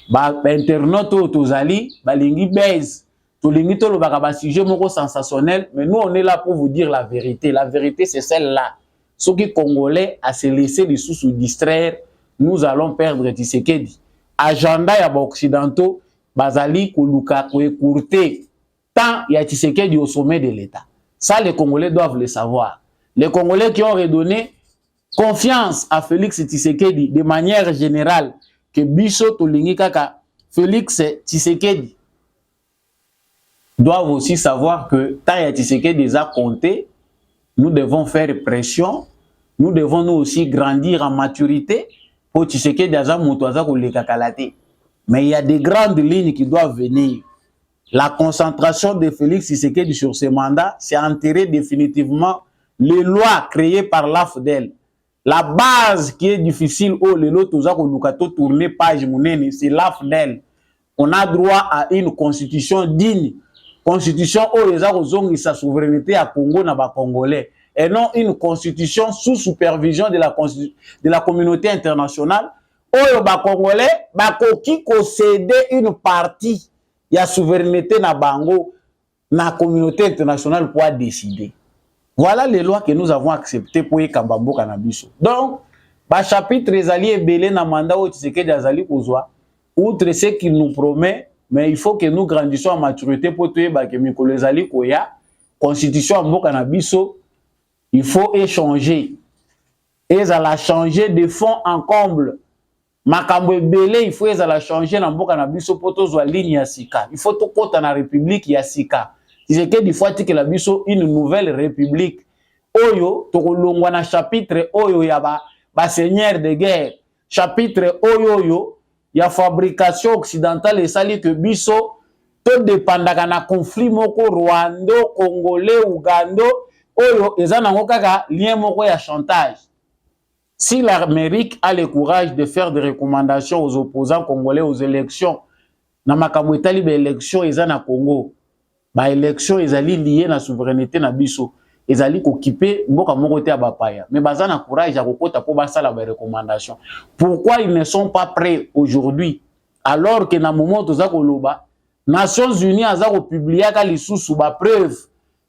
ba internaute tozali balingi base. Tolingi to lo baka sujet moko sensationnel, mais nous on est là pour vous dire la vérité. La vérité c'est celle-là. Ceux qui Congolais à se laisser les sous distraire, nous allons perdre Tshisekedi. Agenda ya ba occidentaux bazali koluka ko écourter tant ya Tshisekedi au sommet de l'État. Ça les Congolais doivent le savoir. Les Congolais qui ont redonné confiance à Félix Tshisekedi de manière générale que biso tolingi kaka Félix Tshisekedi doivent aussi savoir que tant ya Tshisekedi déjà compté, nous devons faire pression, nous devons nous aussi grandir en maturité pour Tshisekedi déjà motoaza ko leka kalate. Mais il y a des grandes lignes qui doivent venir. La concentration de Félix Tshisekedi sur ce mandat, c'est enterrer définitivement les lois créées par l'AFDEL. La base qui est difficile, les lois tourner page mounene, c'est l'AFDEL. On a droit à une constitution digne. Constitution où les gens sa souveraineté à Congo na ba Congolais. Et non une constitution sous supervision de la communauté internationale. Où ba Congolais, ba koki ko céder une partie de la souveraineté na bango na communauté internationale pour décider. Voilà les lois que nous avons acceptées pour Kambambo Kanabiso. Donc, ba chapitre les alliés belé na mandat où Tshisekedi azali kozwa, outre ce qu'il nous promet, mais il faut que nous grandissions en maturité pour tuer que Mikolo ezali koya, constitution en Mboka Nabiso, il faut échanger. Et ça la changer de fond en comble. Makambo belé, il faut la changer dans Mboka Nabiso pour tozwa ligne ya sika. Il faut tout kota na république ya sika. C'est que il faut que la biso une nouvelle république. Oyo tokolongwa na chapitre oyo ya ba seigneur de guerre. Chapitre oyo ya fabrication occidentale et sali que biso to dépendaka na conflit moko Rwando, Congolais, Ougando, oyo ezana kaka lien moko ya chantage. Si l'Amérique a le courage de faire des recommandations aux opposants congolais aux élections, na makambo etali ba élection ezana Congo. Ba élection ezali lié na souveraineté na biso. ezali occupé mboka moko te ya bapaya mais baza na courage ya kokota po basala ba recommandation. Pourquoi ils ne sont pas prêts aujourd'hui alors que na moment toza koloba Nations Unies aza ko publier ka lisusu ba preuve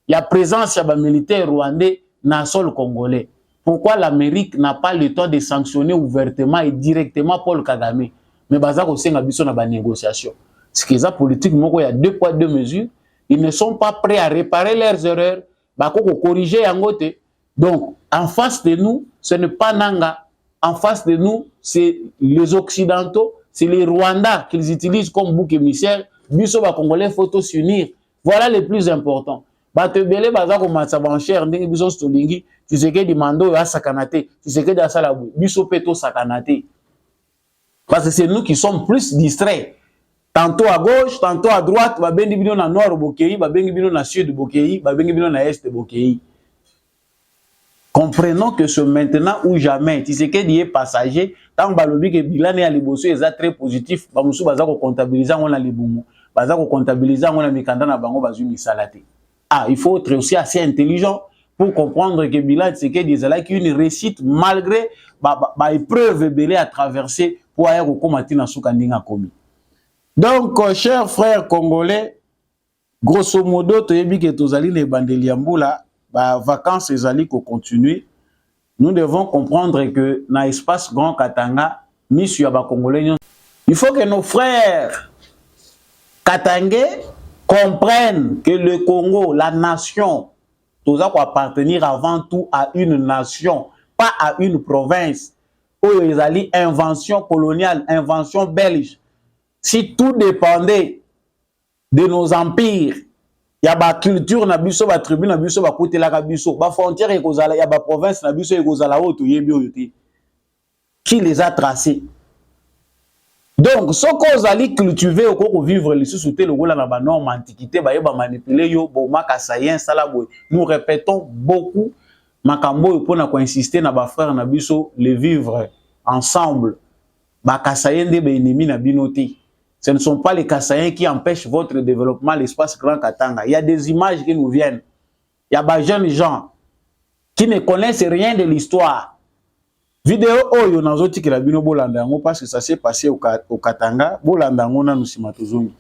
ya présence ya ba militaire rwandais na sol congolais? Pourquoi l'Amérique n'a pas le temps de sanctionner ouvertement et directement Paul Kagame mais baza ko senga biso na ba négociation? Ce qui est la politique moko ya 2 poids 2 mesures. Ils ne sont pas prêts à réparer leurs erreurs, bako corriger yango te. Donc en face de nous, ce n'est pas Nanga. En face de nous, c'est les Occidentaux, c'est les Rwandais qu'ils utilisent comme bouc émissaire. Biso ba Congolais faut s'unir. Voilà le plus important. Batebele baza ko matsa bancher ndenge biso stolingi, tu sais que dimando ya sakanate, tu sais que da sala biso peto sakanate. Parce que c'est nous qui sommes plus distraits. Tantôt à gauche, tantôt à droite, babengi bino na nord bokei, babengi bino na sud bokei, babengi bino na est bokei. Comprenons que ce maintenant ou jamais, tu sais que est passager, tant balobi que bilan et aliboso est très positif, bamusu baza ko comptabiliser on a libumu, baza ko comptabiliser on a mikanda na bango bazu misalate. Ah, il faut être aussi assez intelligent pour comprendre que bilan c'est que des ala qui une réussite malgré ba épreuve belé à traverser pour aller au combattre na sukandinga komi. Donc, chers frères congolais, grosso modo, toyebi ke tozali ne bandeli yambula, ba vacances ezali ko continuer. Nous devons comprendre que dans l'espace Grand Katanga, mission ba congolais, il faut que nos frères katangais comprennent que le Congo, la nation, doit appartenir avant tout à une nation, pas à une province. Où ezali invention coloniale, invention belge. Si tout dépendait de nos empires, il y a ba culture na biso, ba tribu na biso, ba côté la biso, ba frontière et kozala, il y a ba province na biso et kozala oto yebi oyote. Qui les a tracés? Donc, ce qu'on a cultivé au cours vivre les sous-soutés, le rôle na ba norme antiquité, ba yeba manipuler yo, bo makasayen salabo. Nous répétons beaucoup makambo pour na ko insister na ba frère na biso les vivre ensemble. Ba kasayen de ba ennemi na binoté. Ce ne sont pas les Kassaïens qui empêchent votre développement, l'espace Grand Katanga. Il y a des images qui nous viennent. Il y a des jeunes gens qui ne connaissent rien de l'histoire. Vidéo oyo nazoti ki la bino bolandango parce que ça s'est passé au Katanga. Bolandango na nusimatozungi.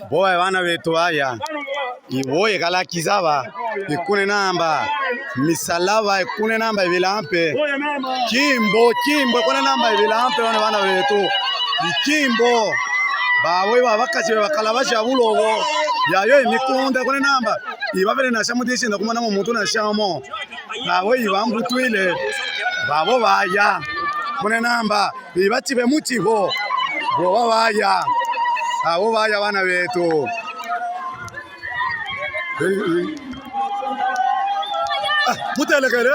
Boy wana wetu haya. Iwoye kala kizaba. Ikune namba. Misalaba ikune namba ibilampe. Kimbo ikune namba ibilampe wana wetu. Ikimbo. Bawe babakache bakalabasha bulogo. Yayo imikonda ikune namba. Ibabele na shamu disi ndakumana mu muntu na shamo. Bawe ibambu twile. Babo baya. Ikune namba. Ibatibe mutibo. Bo baya. Abo baya bana betu. Mutele kere.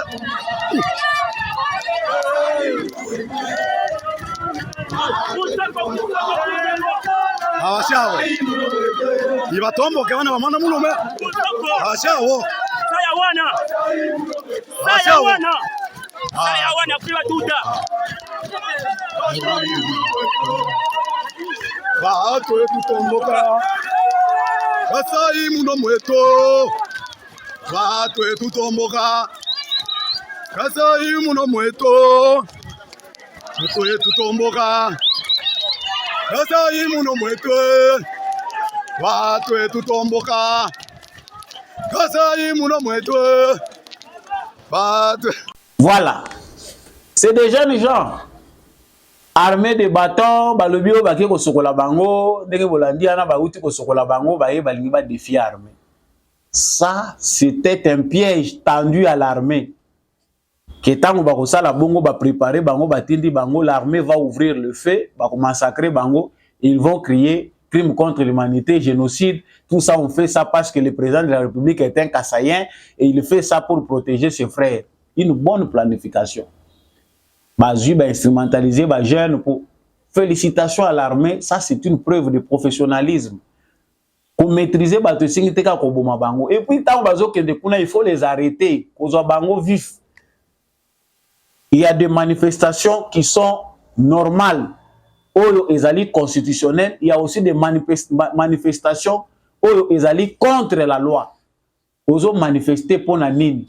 Awashao. Ibatombo ke bana bamana mulume. Awashao. Saya wana kwa tuta. Bato etutomboka. Kasai muno mweto. Bato etutomboka. Kasai muno mweto. Bato etutomboka. Kasai muno mweto. Bato etutomboka. Kasai muno mweto. Bato. Voilà. C'est des jeunes gens armés de bâtons, balobio baki ko sokola bango, ndenge bolandi ana ba uti ko sokola bango, ba balingi ba défi armé. Ça, c'était un piège tendu à l'armée. Ketango ba ko sala bongo ba préparer bango ba tindi bango, l'armée va ouvrir le feu, ba ko massacrer bango, ils vont crier crime contre l'humanité, génocide. Tout ça on fait ça parce que le président de la République est un Kassaïen et il fait ça pour protéger ses frères. Une bonne planification. Bazu ba instrumentaliser ba jeune pour félicitations à l'armée, ça c'est une preuve de professionnalisme. Pour maîtriser ba to singite ka ko boma bango et puis tant bazo kende kuna il faut les arrêter kozo bango vif. Il y a des manifestations qui sont normales oyo ezali constitutionnelles, il y a aussi des manifestations oyo ezali contre la loi. ozo manifester pour na nini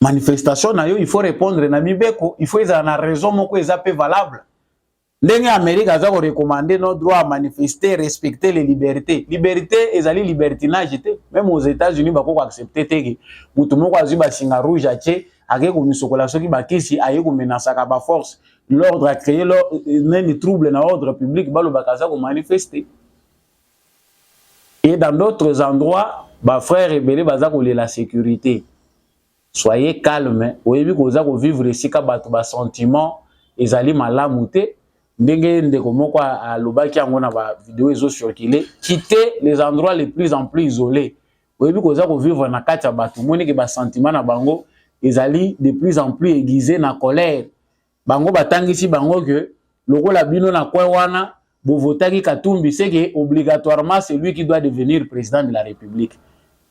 manifestation na yo il faut répondre na mibeko il faut eza na raison moko eza pe valable ndenge Amérique aza ko recommander nos droits à manifester respecter les libertés liberté ezali libertinage te même aux États-Unis bako accepter te ke mutu moko azwi ba singa rouge atie ake ko misokola soki bakisi aye ko menacer ka ba force l'ordre a créé n'en trouble na ordre public balo bakaza ko manifester et dans d'autres endroits ba frères rebelles baza ko la sécurité. Soyez calme, oyebi koza ko vivre sika bato ba sentiment ezali malamu te ndenge ndeko moko alobaki yango na ba vidéo ezo circuler quitter les endroits les plus en plus isolés oyebi koza ko vivre na kati ya bato moni ke ba sentiment na bango ezali de plus en plus aiguisé na colère bango batangisi bango que lokola bino na kwa wana bo votaki Katumbi c'est que obligatoirement c'est lui qui doit devenir président de la République.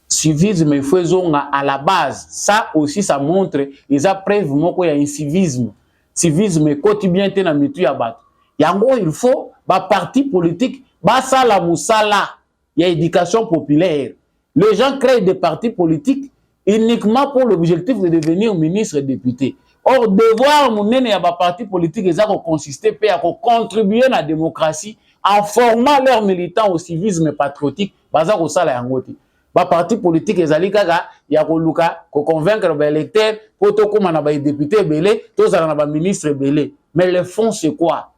Civisme faisonga à la base ça aussi ça montre les preuve moko ya incivisme civisme quotidien te na mitu ya bato yango il faut ba parti politique ba sala musala ya éducation populaire les gens créent des partis politiques uniquement pour l'objectif de devenir ministre et député. Or devoir monene ya ba parti politique eza ko consister pe ya ko contribuer na démocratie en formant leurs militants au civisme patriotique baza ko sala yango te. Ba parti politique ezali kaka ya ko luka ko convaincre ba électeurs pour to koma na ba député belé to zala na ba ministre belé mais le fond c'est quoi?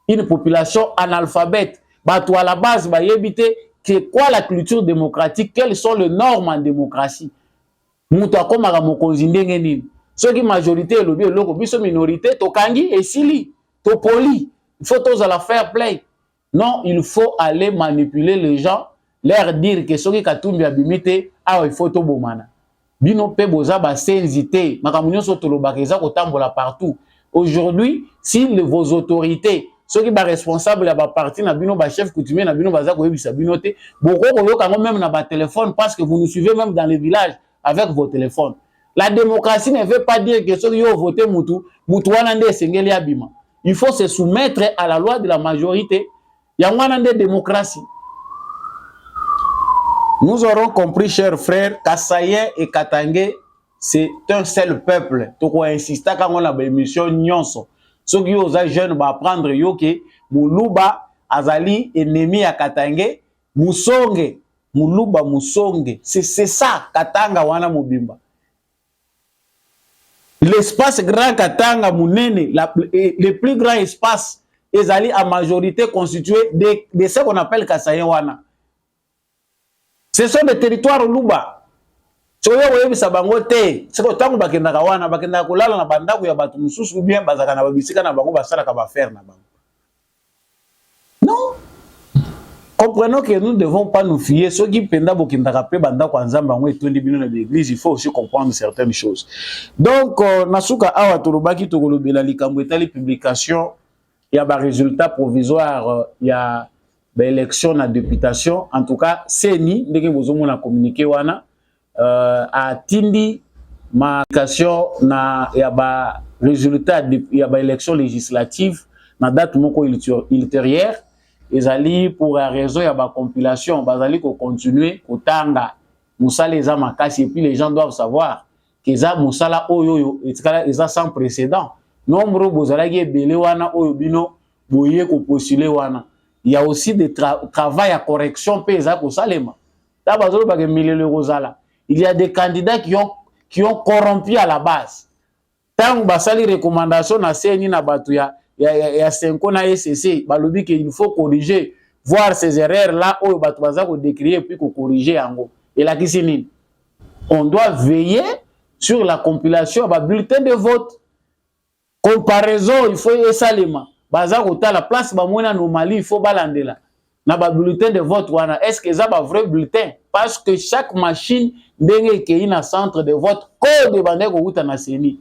Une population analphabète bato à la base ba yebité que quoi la culture démocratique, quelles sont les normes en démocratie. Muto akomaka mokonzi ndenge nini soki majorité elobi eloko biso minorité tokangi esili to poli il faut tous à la fair play. Non, il faut aller manipuler les gens, leur dire que soki Katumbi abimite awa il faut to bomana bino pe boza ba senzité makamunyo so tolobaka eza kotambola partout. Aujourd'hui si vos autorités soki ba responsable ya ba parti na bino ba chef coutumier na bino baza koyebisa bino te boko koyoka même na ba téléphone parce que vous nous suivez même dans les villages avec vos téléphones. La démocratie ne veut pas dire que ceux qui ont voté Moutou wana nde sengeli abima. Il faut se soumettre à la loi de la majorité. Yangwana nde démocratie. Nous aurons compris, chers frères, Kasayen et Katangé, c'est un seul peuple. Toko insista quand on a une émission nyonso. Ceux qui ont jeunes va apprendre yoke Muluba azali ennemi à Katangé, Musonge, Muluba Musonge. C'est ça Katanga wana mobimba. L'espace grand Katanga Mounene, le plus grand espace, est allé à majorité constitué de ce qu'on appelle Kasayen wana. Ce sont des territoires Luba. Soyo oyebisa bango te, siko tangu bakendaka wana, bakendaka kolala na bandako ya bato mususu bien bazaka na babisika na bango basalaka ba faire na bango. Non. Comprenons que nous ne devons pas nous fier. Ceux qui pendent bokendaka pe bandako nzamba bango etondi bino na l'église, il faut aussi comprendre certaines choses. Donc nasuka awa tolobaki tokolobela likambo etali publication ya ba résultat provisoire ya élection na députation. En tout cas, CENI ndenge bozomona communiqué wana a tindi marcation na ya ba résultat ya ba élection législative na date moko ultérieure ezali pour la raison ya ba compilation bazali ko continuer kotanga musala eza makasi et puis les gens doivent savoir que eza musala oyo eza sans précédent nombre bozalaki ebele wana oyo bino boye ko postuler wana. Il y a aussi des travail à correction pesa ko salema. Il y a des candidats qui ont corrompu à la base. Tant basali recommandation na CENI na batu ya Senko na SCC, balobi que il faut corriger, voir ces erreurs là oyo batu baza ko décrier puis ko corriger yango. Et la kisini, on doit veiller sur la compilation ba bulletin de vote. Comparaison, il faut esalema. Baza kota la place ba mona normali il faut balandela na ba bulletin de vote wana est-ce que ça ba vrai bulletin parce que chaque machine ndenge ke na centre de vote code bande ko uta na CENI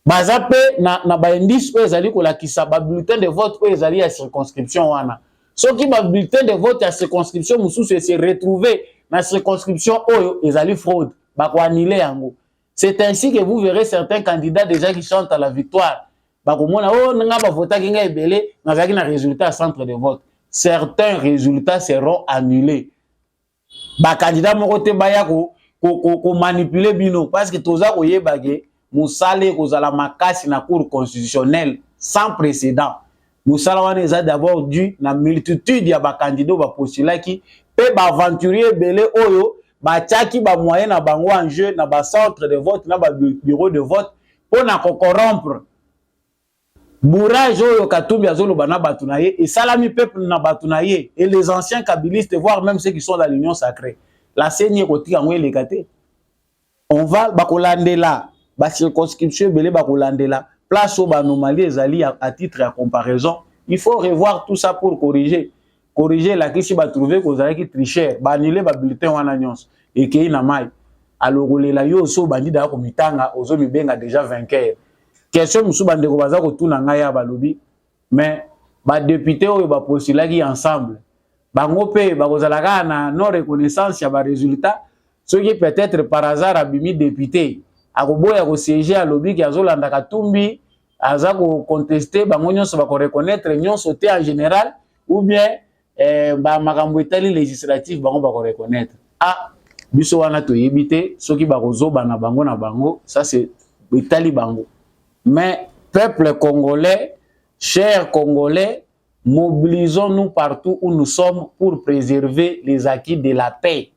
baza pe na ba indice oyo ezali ko lakisa ba bulletin de vote oyo ezali ya circonscription wana soki ba bulletin de vote ya circonscription mususu se retrouver na circonscription oyo ezali fraude ba ko annuler yango. C'est ainsi que vous verrez certains candidats déjà qui chantent à la victoire. Bakomona oh nga ba vota kinga ebele nazaki na résultat centre de vote. Certains résultats seront annulés. ba candidat moko te baya ko manipuler bino parce que toza ko yebage musale kozala makasi na cour constitutionnelle sans précédent. Musala wana eza d'abord dû na multitude ya ba candidat ba postulaki pe ba aventurier belé oyo ba tiaki ba moyen na bango en jeu na ba centre de vote na ba bureau de vote pour na corrompre bourrage oyo Katumbi azoloba na batu na ye et salami peuple na batu na ye et les anciens kabylistes voire même ceux qui sont dans l'union sacrée la CENI kotika ngo elekate on va bakolandela ba circonscription belé bakolandela place au anomalie ezali à titre à comparaison il faut revoir tout ça pour corriger la kisi ba trouver ko zala ki tricher ba annuler ba bulletin wana nyonso et ke na mai alokolela yo so bandi da ko mitanga ozo mibenga déjà vainqueur question musu bande ko baza ko tuna ngai ya balobi mais ba député oyo ba postulaki ensemble bango pe ba kozala ka na non reconnaissance ya ba résultat ce qui peut-être par hasard abimi député akoboya ko siéger à lobby ki azolanda Katumbi aza ko contester bango nyonso ba ko reconnaître nyonso te en général ou bien ba makambo etali législatif bango ba ko reconnaître ah biso wana to yebite soki ba kozoba na bango ça c'est etali bango mais peuple congolais chers congolais mobilisons-nous partout où nous sommes pour préserver les acquis de la paix.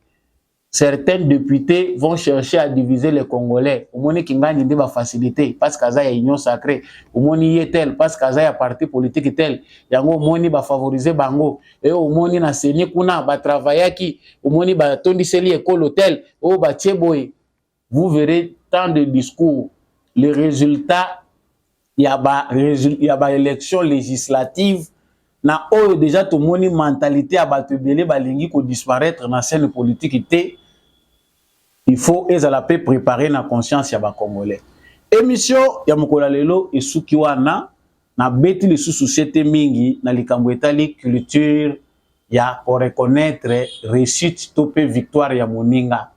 Certains députés vont chercher à diviser les Congolais. Au moins, qui gagne des facilités parce qu'il y a une union sacrée. Au moins, il y a tel parce qu'il y a un parti politique tel. Il y a au moins il va favoriser bango. Et au moins il y a séné kuna va travailler qui. Au moins il va tondiseli école hôtel. Au va tcheboy. Vous verrez tant de discours. Les résultats, il y a élection législative. Na oyo déjà tout moni mentalité à batebele balingi ko disparaître dans la scène politique était. Il faut la paix préparer na conscience ya ba Congolais. Émission ya mokola lelo esuki wana na beti le société mingi na likambo etali culture ya ko reconnaître réussite to pe victoire ya moninga.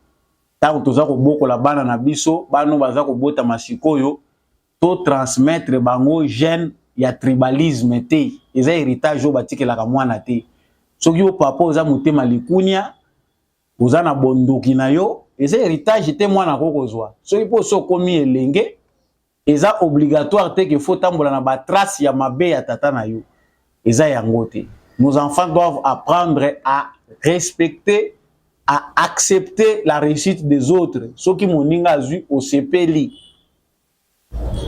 Tant toza ko bokola bana na biso bano baza ko bota masikoyo to transmettre bango gène ya tribalisme te eza héritage o batikela ka mwana te soki o papa oza motema likunia oza na bondoki na yo eza héritage te mwana kokozwa soki po so komi elenge eza obligatoire te que faut tambola na ba trace ya mabe ya tata na yo eza yango te. Nos enfants doivent apprendre à respecter à accepter la réussite des autres soki moninga azui osepeli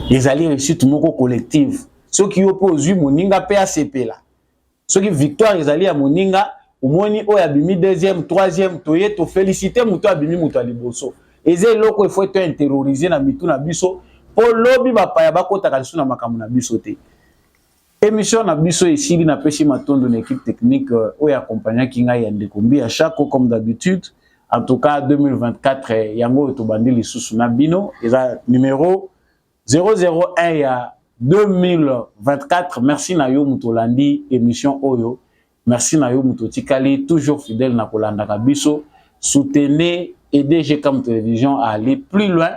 ezali réussite moko collective. Ceux qui opposent moninga pe ACP là. Ceux qui victoire ezali ya moninga omoni o ya bimi deuxième troisième toye to féliciter muto abimi muto aliboso. Eze loko il faut être terrorisé na mitu na biso po lobi ba paya ba kota kalisu na makamu na biso te. Émission na biso esili na peshi matondo na équipe technique o ya accompagner kinga ya ndekombi à chaque comme d'habitude. En tout cas 2024 yango to bandi lisusu na bino eza numéro 001 ya 2024. Merci na yo mutolandi émission oyo. Merci na yo mutotikali toujours fidèle na kolanda kabiso. Soutenez, aidez GCAM Télévision à aller plus loin.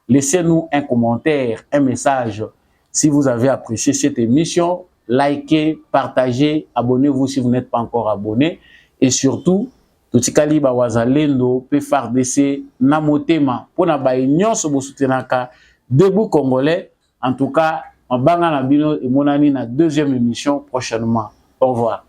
Laissez-nous un commentaire, un message si vous avez apprécié cette émission. Likez, partagez, abonnez-vous si vous n'êtes pas encore abonné et surtout totikali ba wazalendo pe FARDC na motema pona ba nyonso bo soutenaka debout congolais. En tout cas, on va na bino et monani na deuxième émission prochainement. Au revoir.